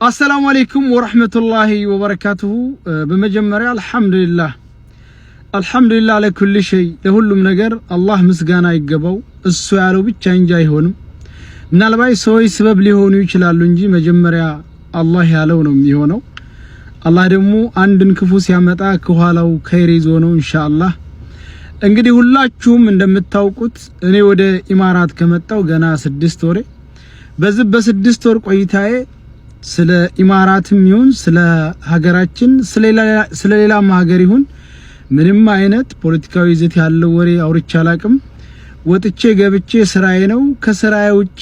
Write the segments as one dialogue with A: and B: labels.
A: السلام عليكم ورحمة الله وبركاته. بمجمري الحمد لله على كل شيء لهلم نجر الله مسجانا يجبو السؤال وبتشانجا يهونم من الباي سوي سبب لهونو يشلالو እንጂ መጀመሪያ አላህ ያለው ነው የሚሆነው። አላህ ደግሞ አንድን ክፉ ሲያመጣ ከኋላው ኸይር ይዞ ነው ኢንሻአላህ። እንግዲህ ሁላችሁም እንደምታውቁት እኔ ወደ ኢማራት ከመጣው ገና 6 ወሬ በዚህ በ6 ወር ቆይታዬ ስለ ኢማራትም ይሁን ስለ ሀገራችን ስለ ሌላም ሀገር ይሁን ምንም አይነት ፖለቲካዊ ይዘት ያለው ወሬ አውርቼ አላቅም። ወጥቼ ገብቼ ስራዬ ነው። ከስራዬ ውጪ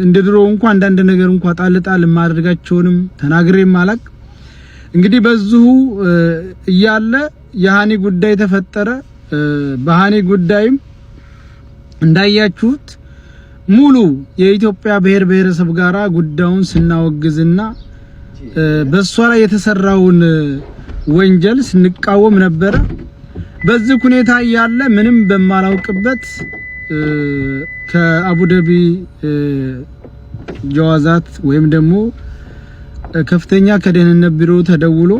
A: እንደድሮው እንኳን አንዳንድ ነገር እንኳን ጣልጣል ማድረጋቸውንም ተናግሬም አላቅ። እንግዲህ በዚሁ እያለ የሃኒ ጉዳይ ተፈጠረ። በሃኒ ጉዳይም እንዳያችሁት ሙሉ የኢትዮጵያ ብሔር ብሔረሰብ ጋራ ጉዳዩን ስናወግዝና በሷ ላይ የተሰራውን ወንጀል ስንቃወም ነበር። በዚህ ሁኔታ ያለ ምንም በማላውቅበት ከአቡዳቢ ጀዋዛት ወይም ደግሞ ከፍተኛ ከደህንነት ቢሮ ተደውሎ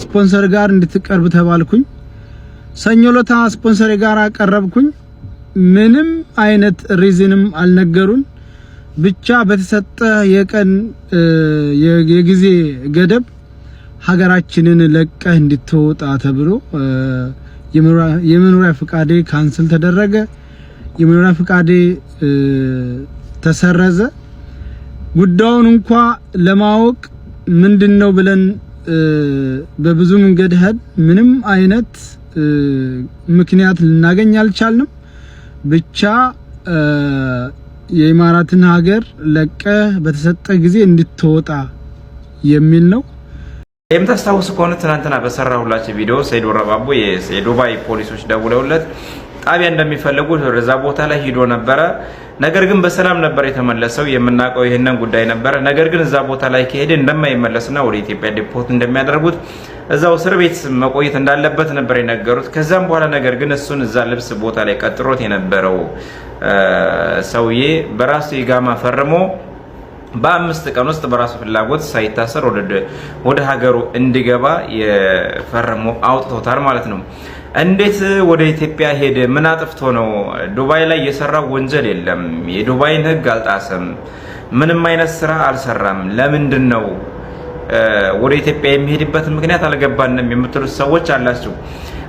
A: ስፖንሰር ጋር እንድትቀርብ ተባልኩኝ። ሰኞ ዕለት ስፖንሰር ጋር ቀረብኩኝ። ምንም አይነት ሪዝንም አልነገሩን። ብቻ በተሰጠ የቀን የጊዜ ገደብ ሀገራችንን ለቀህ እንድትወጣ ተብሎ የመኖሪያ ፍቃዴ ካንስል ተደረገ። የመኖሪያ ፍቃዴ ተሰረዘ። ጉዳዩን እንኳን ለማወቅ ምንድነው ብለን በብዙ መንገድ ሄድ ምንም አይነት ምክንያት ልናገኝ አልቻልንም። ብቻ የኢማራትን ሀገር ለቀህ በተሰጠ ጊዜ እንድትወጣ የሚል ነው።
B: የምታስታውሱ ከሆነ ትናንትና በሰራሁላችሁ ቪዲዮ ሰይድ ወረባቦ የዱባይ ፖሊሶች ደውለውለት ጣቢያ እንደሚፈልጉ ወደዛ ቦታ ላይ ሄዶ ነበረ። ነገር ግን በሰላም ነበር የተመለሰው። የምናውቀው ይሄንን ጉዳይ ነበር። ነገር ግን እዛ ቦታ ላይ ከሄደ እንደማይመለስና ወደ ኢትዮጵያ ዲፖርት እንደሚያደርጉት እዛው እስር ቤት መቆየት እንዳለበት ነበር የነገሩት። ከዛም በኋላ ነገር ግን እሱን እዛ ልብስ ቦታ ላይ ቀጥሮት የነበረው ሰውዬ በራሱ ይጋማ ፈርሞ በ5 ቀን ውስጥ በራሱ ፍላጎት ሳይታሰር ወደ ሀገሩ እንዲገባ የፈረሙ አውጥቶታል ማለት ነው። እንዴት ወደ ኢትዮጵያ ሄደ? ምን አጥፍቶ ነው? ዱባይ ላይ የሰራው ወንጀል የለም። የዱባይን ሕግ አልጣሰም። ምንም አይነት ስራ አልሰራም። ለምንድን ነው ወደ ኢትዮጵያ የሚሄድበት ምክንያት አልገባንም የምትሉት ሰዎች አላችሁ።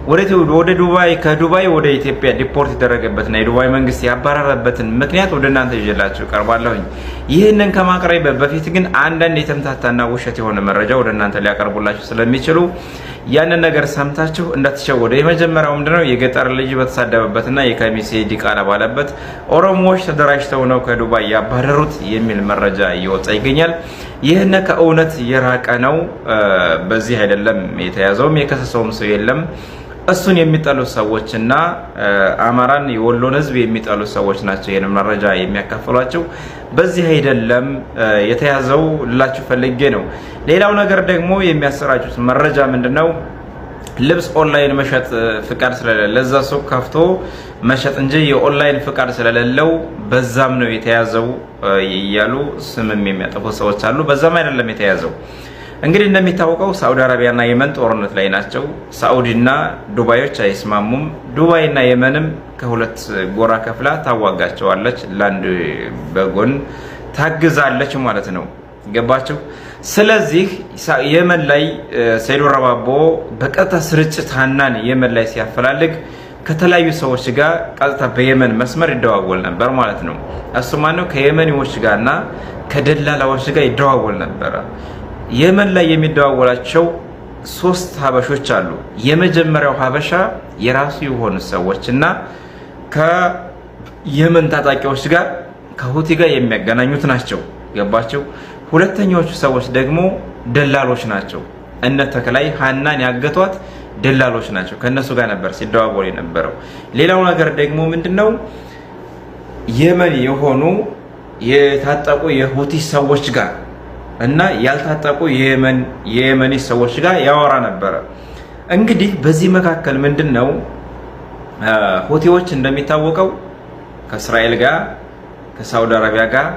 B: ወደ ዱባይ ከዱባይ ወደ ኢትዮጵያ ዲፖርት የተደረገበትና የዱባይ መንግስት ያባረረበትን ምክንያት ወደ እናንተ ይዤላችሁ ቀርባለሁኝ። ይህንን ከማቅረብ በፊት ግን አንዳንድ የተምታታና ውሸት የሆነ መረጃ ወደ እናንተ ሊያቀርቡላችሁ ስለሚችሉ ያንን ነገር ሰምታችሁ እንዳትሸወዱ። የመጀመሪያው ምንድነው? የገጠር ልጅ በተሳደበበትና የከሚሴ ዲቃላ ባለበት ኦሮሞዎች ተደራጅተው ነው ከዱባይ ያባረሩት የሚል መረጃ እየወጣ ይገኛል። ይህን ከእውነት የራቀ ነው። በዚህ አይደለም የተያዘውም የከሰሰውም ሰው የለም። እሱን የሚጠሉ ሰዎችና አማራን የወሎን ህዝብ የሚጠሉ ሰዎች ናቸው ይሄን መረጃ የሚያካፍሏቸው። በዚህ አይደለም የተያዘው ልላችሁ ፈልጌ ነው። ሌላው ነገር ደግሞ የሚያሰራጩት መረጃ ምንድነው? ልብስ ኦንላይን መሸጥ ፍቃድ ስለሌለ ለዛ ሱቅ ከፍቶ መሸጥ እንጂ የኦንላይን ፍቃድ ስለሌለው በዛም ነው የተያዘው እያሉ ስምም የሚያጠፉ ሰዎች አሉ። በዛም አይደለም የተያዘው። እንግዲህ እንደሚታወቀው ሳውዲ አረቢያና የመን ጦርነት ላይ ናቸው። ሳኡዲና ዱባዮች አይስማሙም። ዱባይና የመንም ከሁለት ጎራ ከፍላ ታዋጋቸዋለች፣ ላንድ በጎን ታግዛለች ማለት ነው። ገባችሁ? ስለዚህ የመን ላይ ሰይድ ወረባቦ በቀጥታ ስርጭት ሀናን የመን ላይ ሲያፈላልግ ከተለያዩ ሰዎች ጋር ቀጥታ በየመን መስመር ይደዋወል ነበር ማለት ነው። እሱ ማነው? ከየመኒዎች ጋርና ከደላላዎች ጋር ይደዋወል ነበር። የመን ላይ የሚደዋወላቸው 3 ሀበሾች አሉ። የመጀመሪያው ሀበሻ የራሱ የሆኑ ሰዎችና ከየመን ታጣቂዎች ጋር ከሁቲ ጋር የሚያገናኙት ናቸው። ገባቸው? ሁለተኛዎቹ ሰዎች ደግሞ ደላሎች ናቸው። እነ ተከላይ ሀናን ያገቷት ደላሎች ናቸው። ከነሱ ጋር ነበር ሲደዋወል የነበረው። ሌላው ነገር ደግሞ ምንድነው? የመን የሆኑ የታጠቁ የሁቲ ሰዎች ጋር እና ያልታጠቁ የየመኒ ሰዎች ጋር ያወራ ነበር። እንግዲህ በዚህ መካከል ምንድነው? ሁቲዎች እንደሚታወቀው ከእስራኤል ጋር ከሳውዲ አረቢያ ጋር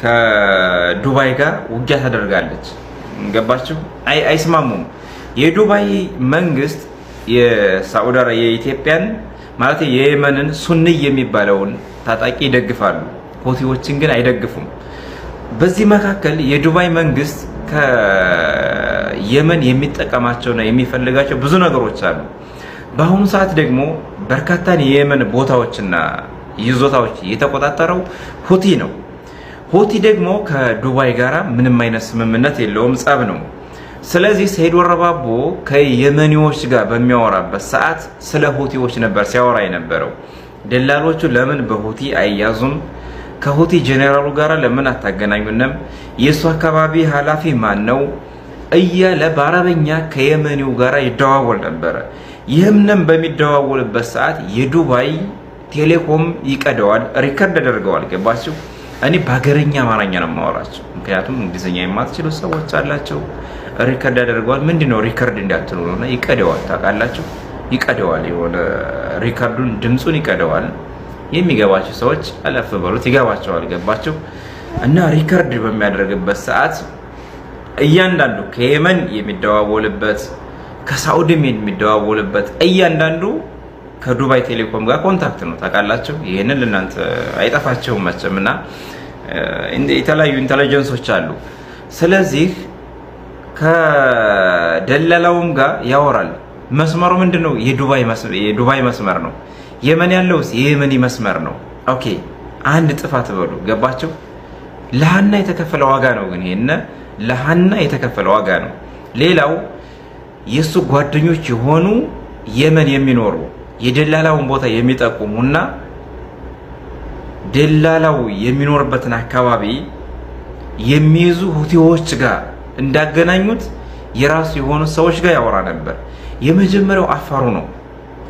B: ከዱባይ ጋር ውጊያ ታደርጋለች። ገባችሁ? አይስማሙም። የዱባይ መንግስት የሳዑዲ አረቢያ የኢትዮጵያን ማለት የየመንን ሱኒ የሚባለውን ታጣቂ ይደግፋሉ፣ ሁቲዎችን ግን አይደግፉም። በዚህ መካከል የዱባይ መንግስት ከየመን የሚጠቀማቸውና የሚፈልጋቸው ብዙ ነገሮች አሉ። በአሁኑ ሰዓት ደግሞ በርካታን የየመን ቦታዎችና ይዞታዎች የተቆጣጠረው ሁቲ ነው። ሁቲ ደግሞ ከዱባይ ጋር ምንም አይነት ስምምነት የለውም፣ ጸብ ነው። ስለዚህ ሰይድ ወረባቦ ከየመኒዎች ጋር በሚያወራበት ሰዓት ስለ ሁቲዎች ነበር ሲያወራ የነበረው። ደላሎቹ ለምን በሁቲ አይያዙም? ከሁቲ ጄኔራሉ ጋር ለምን አታገናኙንም? የሱ አካባቢ ኃላፊ ማን ነው? እያለ በአረበኛ ከየመኒው ጋር ይደዋወል ነበረ። ይህምንም በሚደዋወልበት ሰዓት የዱባይ ቴሌኮም ይቀደዋል፣ ሪከርድ ያደርገዋል። ገባችሁ? እኔ በሀገረኛ አማርኛ ነው የማወራቸው፣ ምክንያቱም እንግሊዝኛ የማትችሉ ሰዎች አላቸው። ሪከርድ ያደርገዋል። ምንድነው ሪከርድ እንዳትሉ ነውና ይቀደዋል። ታውቃላችሁ? ይቀደዋል። የሆነ ሪከርዱን ድምጹን ይቀደዋል። የሚገባቸው ሰዎች አለፍ በሉት ይገባቸዋል። ገባችሁ? እና ሪከርድ በሚያደርግበት ሰዓት እያንዳንዱ ከየመን የሚደዋወልበት ከሳዑዲም የሚደዋወልበት እያንዳንዱ ከዱባይ ቴሌኮም ጋር ኮንታክት ነው። ታውቃላችሁ? ይህንን ለእናንተ አይጠፋቸውም መቼም። እና የተለያዩ ኢንተለጀንሶች አሉ። ስለዚህ ከደላላውም ጋር ያወራል። መስመሩ ምንድነው? የዱባይ መስመር ነው። የመን ያለውስ የየመኒ መስመር ነው። ኦኬ፣ አንድ ጥፋት በሉ። ገባችሁ? ለሃና የተከፈለ ዋጋ ነው። ግን ይሄን ለሃና የተከፈለ ዋጋ ነው። ሌላው የሱ ጓደኞች የሆኑ የመን የሚኖሩ የደላላውን ቦታ የሚጠቁሙና ደላላው የሚኖርበትን አካባቢ የሚይዙ ሁቲዎች ጋር እንዳገናኙት የራሱ የሆኑ ሰዎች ጋር ያወራ ነበር። የመጀመሪያው አፋሩ ነው።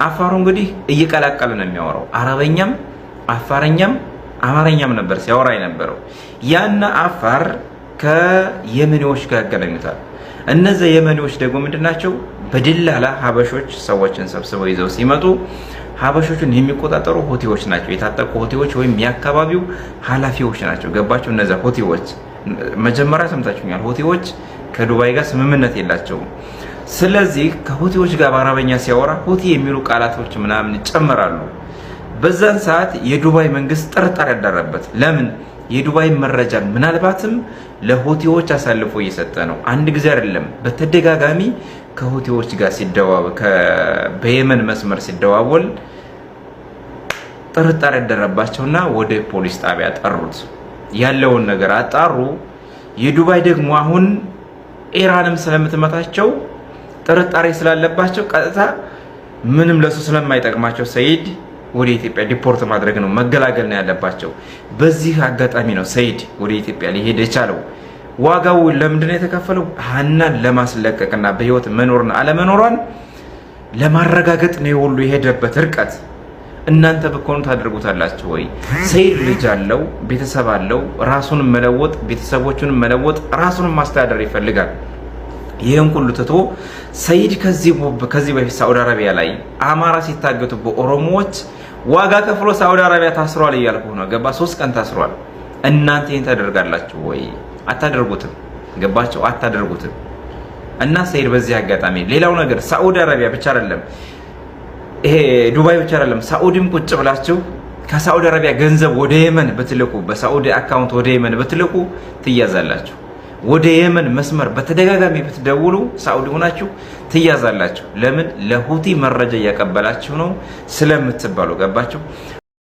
B: አፋሩ እንግዲህ እየቀላቀለ ነው የሚያወራው። አረበኛም አፋረኛም አማርኛም ነበር ሲያወራ የነበረው። ያና አፋር ከየመኒዎች ጋር ያገናኙታል። እነዚህ የመኒዎች ደግሞ ምንድናቸው? በደላላ ሀበሾች ሰዎችን ሰብስበው ይዘው ሲመጡ ሀበሾቹን የሚቆጣጠሩ ሁቲዎች ናቸው። የታጠቁ ሁቲዎች ወይም የአካባቢው ኃላፊዎች ናቸው። ገባቸው? እነዚያ ሁቲዎች መጀመሪያ ሰምታችሁኛል። ሁቲዎች ከዱባይ ጋር ስምምነት የላቸውም። ስለዚህ ከሁቲዎች ጋር በአረበኛ ሲያወራ ሁቲ የሚሉ ቃላቶች ምናምን ይጨምራሉ። በዛን ሰዓት የዱባይ መንግስት ጥርጣሬ ያደረበት። ለምን? የዱባይ መረጃ ምናልባትም ለሁቲዎች አሳልፎ እየሰጠ ነው። አንድ ጊዜ አይደለም፣ በተደጋጋሚ ከሁቲዎች ጋር በየመን መስመር ሲደዋወል ጥርጣሬ ያደረባቸውና ወደ ፖሊስ ጣቢያ ጠሩት። ያለውን ነገር አጣሩ። የዱባይ ደግሞ አሁን ኢራንም ስለምትመታቸው ጥርጣሬ ስላለባቸው ቀጥታ ምንም ለሱ ስለማይጠቅማቸው ሰይድ ወደ ኢትዮጵያ ዲፖርት ማድረግ ነው፣ መገላገል ነው ያለባቸው። በዚህ አጋጣሚ ነው ሰይድ ወደ ኢትዮጵያ ሊሄድ የቻለው። ዋጋው ለምንድነው የተከፈለው? ሃናን ለማስለቀቅና በህይወት መኖርና አለመኖሯን ለማረጋገጥ ነው ሁሉ የሄደበት ርቀት። እናንተ ብትሆኑ ታደርጉታላችሁ ወይ? ሰይድ ልጅ አለው፣ ቤተሰብ አለው። ራሱን መለወጥ፣ ቤተሰቦቹን መለወጥ፣ ራሱን ማስተዳደር ይፈልጋል። ይህን ሁሉ ትቶ ሰይድ ከዚህ በፊት ሳዑዲ አረቢያ ላይ አማራ ሲታገቱ በኦሮሞዎች ዋጋ ከፍሎ ሳዑዲ አረቢያ ታስሯል እያልኩ ነው። ገባ? 3 ቀን ታስሯል። እናንተ ይህን ታደርጋላችሁ ወይ? አታደርጉትም። ገባችሁ? አታደርጉትም። እና ሰይድ በዚህ አጋጣሚ ሌላው ነገር ሳዑዲ አረቢያ ብቻ አይደለም፣ ይሄ ዱባይ ብቻ አይደለም፣ ሳዑዲም ቁጭ ብላችሁ ከሳዑዲ አረቢያ ገንዘብ ወደ የመን ብትልኩ፣ በሳዑዲ አካውንት ወደ የመን ብትልኩ ትያዛላችሁ። ወደ የመን መስመር በተደጋጋሚ ብትደውሉ ሳዑዲ ሆናችሁ ትያዛላችሁ። ለምን? ለሁቲ መረጃ እያቀበላችሁ ነው ስለምትባሉ። ገባችሁ?